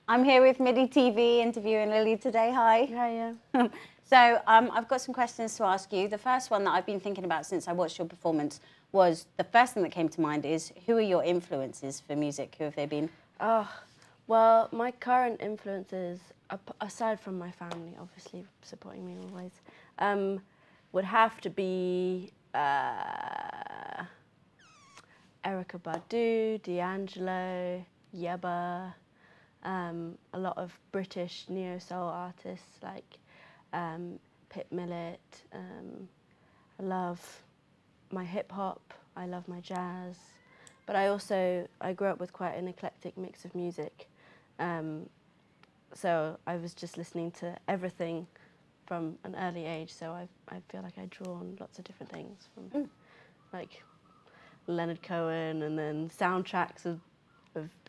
I'm here with MIDI TV interviewing Lily today. Hi. Hi. So I've got some questions to ask you. The first one that I've been thinking about since I watched your performance was, the first thing that came to mind is, who are your influences for music? Who have they been? Oh, well, my current influences, aside from my family, obviously supporting me always, would have to be Erykah Badu, D'Angelo, Yebba, a lot of British neo-soul artists like Pip Millett. I love my hip-hop, I love my jazz, but I grew up with quite an eclectic mix of music. So I was just listening to everything from an early age, so I feel like I draw on lots of different things, from like Leonard Cohen, and then soundtracks of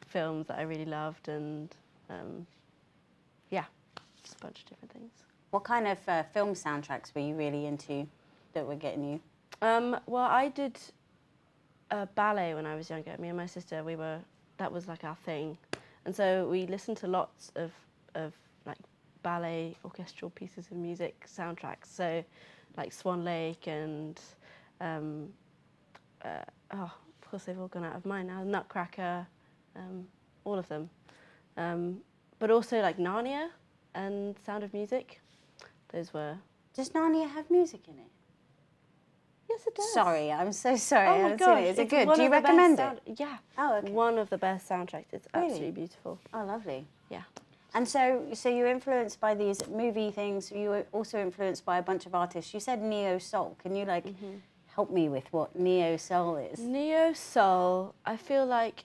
films that I really loved, and yeah, just a bunch of different things. What kind of film soundtracks were you really into that were getting you? Well, I did ballet when I was younger. Me and my sister, that was like our thing. And so we listened to lots of like ballet orchestral pieces of music soundtracks. So like Swan Lake and, of course they've all gone out of mind now, Nutcracker, all of them. But also like Narnia and Sound of Music. Those were... Does Narnia have music in it? Yes, it does. Sorry, I'm so sorry. Oh my gosh, is it good? Do you recommend it? Yeah. Oh, okay. One of the best soundtracks. It's Really? absolutely beautiful. Oh, lovely. Yeah. And so you're influenced by these movie things. You were also influenced by a bunch of artists. You said neo-soul. Can you help me with what neo-soul is? Neo-soul, I feel like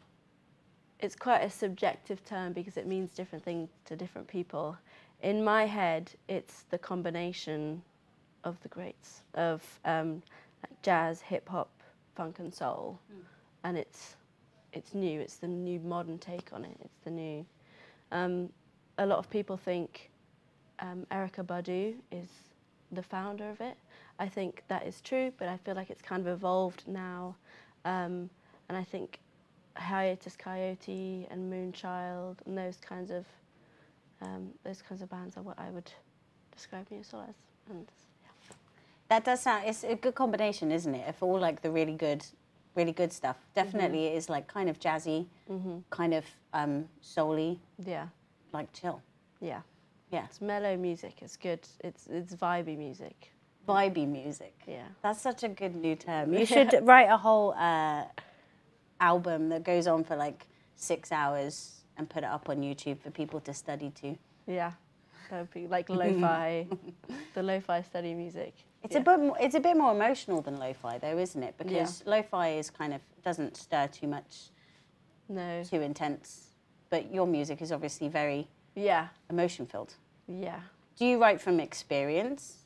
it's quite a subjective term because it means different things to different people. In my head, it's the combination of the greats of like jazz, hip hop, funk, and soul, and it's new. It's the new modern take on it. It's the new. A lot of people think Erykah Badu is the founder of it. I think that is true, but I feel like it's kind of evolved now, and I think Hiatus Coyote and Moonchild and those kinds of bands are what I would describe neo-soul as. And yeah. That does sound, it's a good combination, isn't it? Of all like the really good stuff. Definitely it is like kind of jazzy, kind of soul-y. Yeah. Like chill. Yeah. Yeah. It's mellow music, it's good, it's vibey music. Vibey music. Yeah. That's such a good new term. You should write a whole album that goes on for like 6 hours and put it up on YouTube for people to study to. Yeah, that would be like lo-fi, the lo-fi study music. It's a bit more emotional than lo-fi though, isn't it? Because lo-fi is kind of, doesn't stir too much, too intense. But your music is obviously very emotion filled. Yeah. Do you write from experience?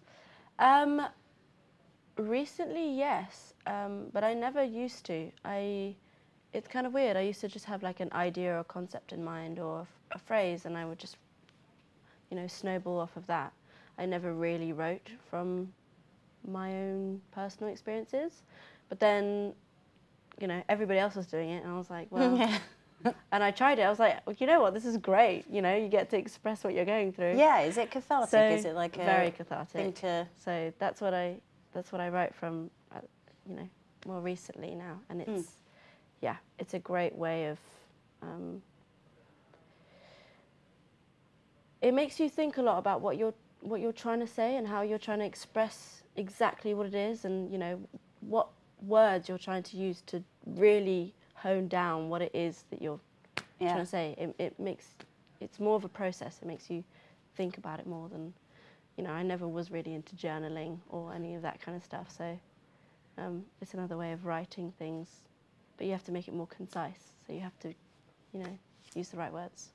Recently, yes, but I never used to. It's kind of weird. I used to just have like an idea or a concept in mind or a phrase, and I would just, snowball off of that. I never really wrote from my own personal experiences. But then, everybody else was doing it, and I was like, well, and I tried it. I was like, well, you know what? This is great. You get to express what you're going through. Yeah. Is it cathartic? So, is it like very cathartic thing to... So that's what I write from, more recently now, and it's. Yeah, it's a great way of, it makes you think a lot about what you're trying to say and how you're trying to express exactly what it is, and what words you're trying to use to really hone down what it is that you're trying to say. It's more of a process. It makes you think about it more than, I never was really into journaling or any of that kind of stuff, so it's another way of writing things. But you have to make it more concise, so you have to, use the right words.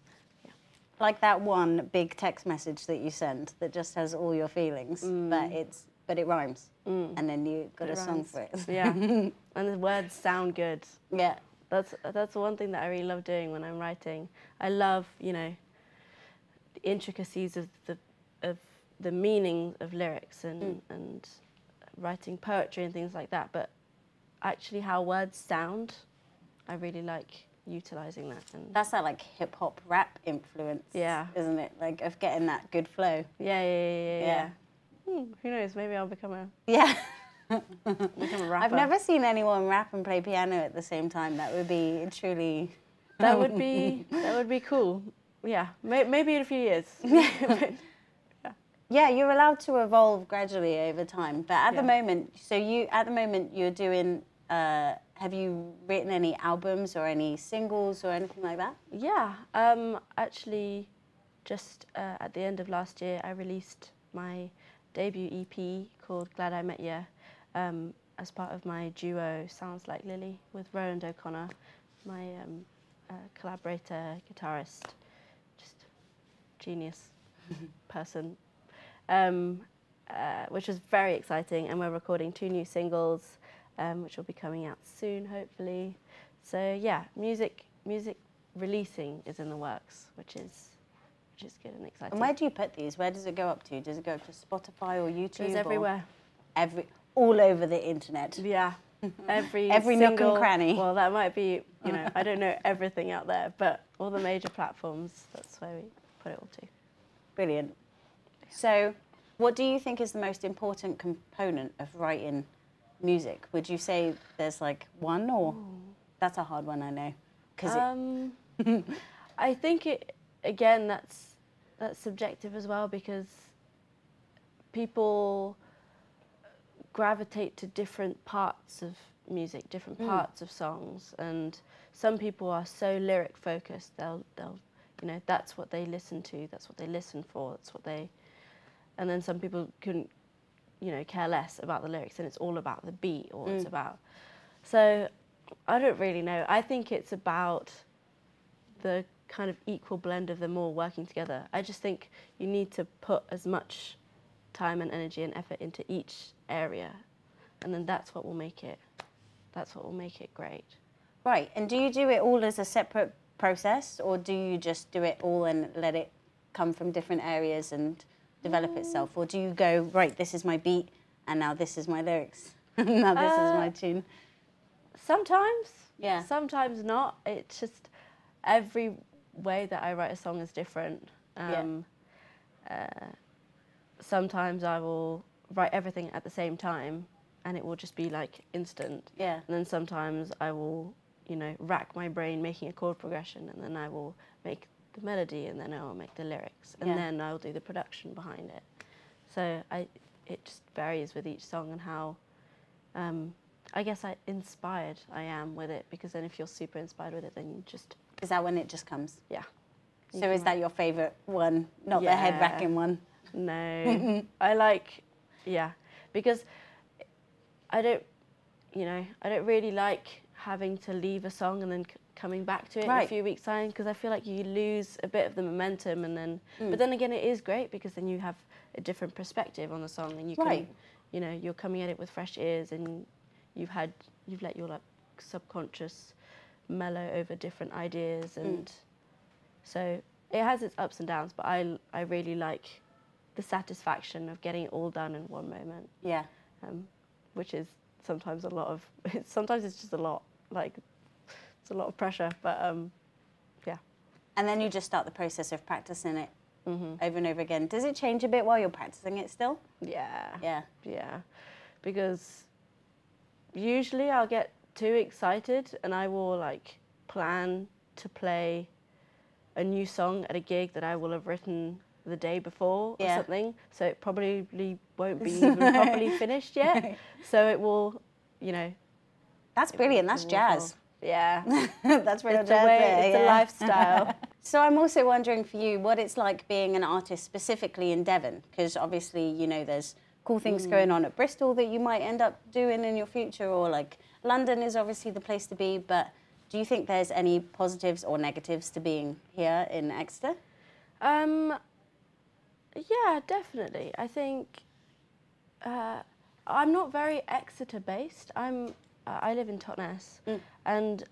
Yeah. Like that one big text message that you sent that just has all your feelings, but it rhymes, and then you got a song for it. Yeah, and the words sound good. Yeah. That's one thing that I really love doing when I'm writing. I love, the intricacies of the meaning of lyrics and writing poetry and things like that, but actually how words sound, I really like, utilising that. And that's that like hip hop rap influence, isn't it? Like of getting that good flow. Yeah. Who knows? Maybe I'll become a become a rapper. I've never seen anyone rap and play piano at the same time. That would be truly. That would be cool. Yeah, maybe in a few years. Yeah, you're allowed to evolve gradually over time. But at the moment, you're doing. Have you written any albums or any singles or anything like that? Yeah, actually, just at the end of last year, I released my debut EP called Glad I Met Ya, as part of my duo Sounds Like Lily with Roland O'Connor, my collaborator, guitarist, just genius person, which was very exciting. And we're recording 2 new singles, which will be coming out soon, hopefully. So yeah, music releasing is in the works, which is good and exciting. And where do you put these? Where does it go up to? Does it go to Spotify or YouTube? It's everywhere. All over the internet. Yeah. Every nook and cranny. Well, that might be, I don't know everything out there, but all the major platforms, that's where we put it all to. Brilliant. So what do you think is the most important component of writing music? Would you say there's like one, or that's a hard one, I know. I think again, that's subjective as well, because people gravitate to different parts of music, different parts of songs, and some people are so lyric focused, they'll that's what they listen to, that's what they listen for, and then some people couldn't care less about the lyrics and it's all about the beat, or it's about, so I don't really know. I think it's about the kind of equal blend of them all working together. I just think you need to put as much time and energy and effort into each area, and then that's what will make it great. Right. And do you do it all as a separate process, or do you just do it all and let it come from different areas and develop itself, or do you go, right, this is my beat and now this is my lyrics, now this is my tune? Sometimes, sometimes not. It's just every way that I write a song is different. Sometimes I will write everything at the same time and it will just be like instant. And then sometimes I will, rack my brain making a chord progression, and then I will make the melody, and then I will make the lyrics, and then I'll do the production behind it. So it just varies with each song and how, I guess, inspired I am with it, because then if you're super inspired with it, then you just... Is that when it just comes? Yeah. So is that your favourite one, not the head-racking one? No. I like, because I don't really like having to leave a song and then coming back to it in a few weeks' time, because I feel like you lose a bit of the momentum, and then, but then again, it is great because then you have a different perspective on the song, and you can, you're coming at it with fresh ears, and you've let your like subconscious mellow over different ideas, and so it has its ups and downs, but I really like the satisfaction of getting it all done in one moment. Yeah. Which is sometimes sometimes it's just a lot, like it's a lot of pressure, but yeah. And then you just start the process of practicing it over and over again. Does it change a bit while you're practicing it still? Yeah. Because usually I'll get too excited and I will like plan to play a new song at a gig that I will have written the day before or something, so it probably won't be even properly finished yet. So it will, That's brilliant. That's jazz. Yeah. That's real jazz. It's a lifestyle. So I'm also wondering for you what it's like being an artist specifically in Devon, because obviously, there's cool things going on at Bristol that you might end up doing in your future, or like London is obviously the place to be, but do you think there's any positives or negatives to being here in Exeter? Yeah, definitely. I think I'm not very Exeter based. I live in Totnes, and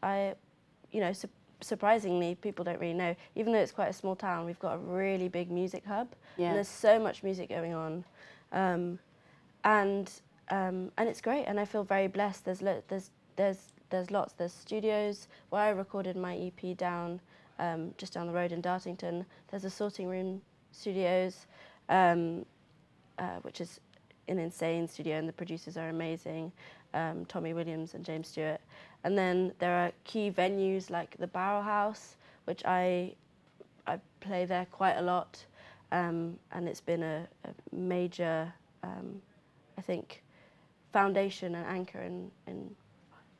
surprisingly, people don't really know. Even though it's quite a small town, we've got a really big music hub, and there's so much music going on, and it's great. And I feel very blessed. There's there's lots. There's studios where I recorded my EP down, just down the road in Dartington. There's a Sorting Room Studios, which is an insane studio, and the producers are amazing, Tommy Williams and James Stewart. And then there are key venues like the Barrel House, which I play there quite a lot, and it's been a major, I think, foundation and anchor in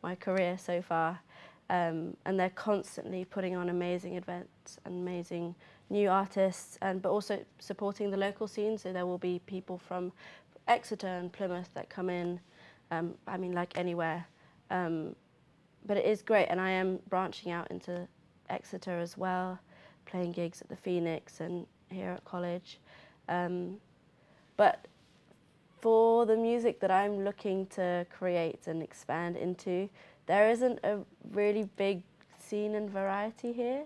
my career so far. And they're constantly putting on amazing events and amazing new artists, but also supporting the local scene. So there will be people from Exeter and Plymouth that come in, I mean, like anywhere. But it is great, and I am branching out into Exeter as well, playing gigs at the Phoenix and here at college. But for the music that I'm looking to create and expand into, there isn't a really big scene and variety here.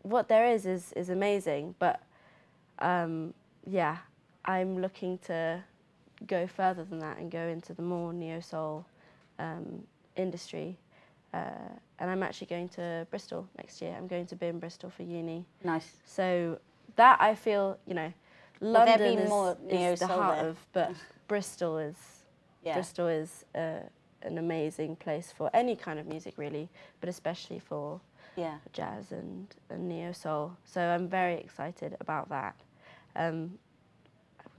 What there is amazing, but yeah, I'm looking to go further than that and go into the more neo-soul industry. And I'm actually going to Bristol next year. I'm going to be in Bristol for uni. Nice. So that I feel, you know, London is the heart there? of, but Bristol is an amazing place for any kind of music really, but especially for jazz and neo-soul. So I'm very excited about that. I will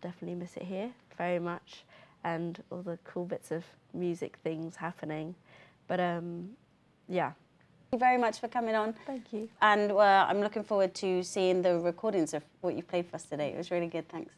definitely miss it here very much, and all the cool bits of music things happening. But yeah. Thank you very much for coming on. Thank you. And I'm looking forward to seeing the recordings of what you played for us today. It was really good, thanks.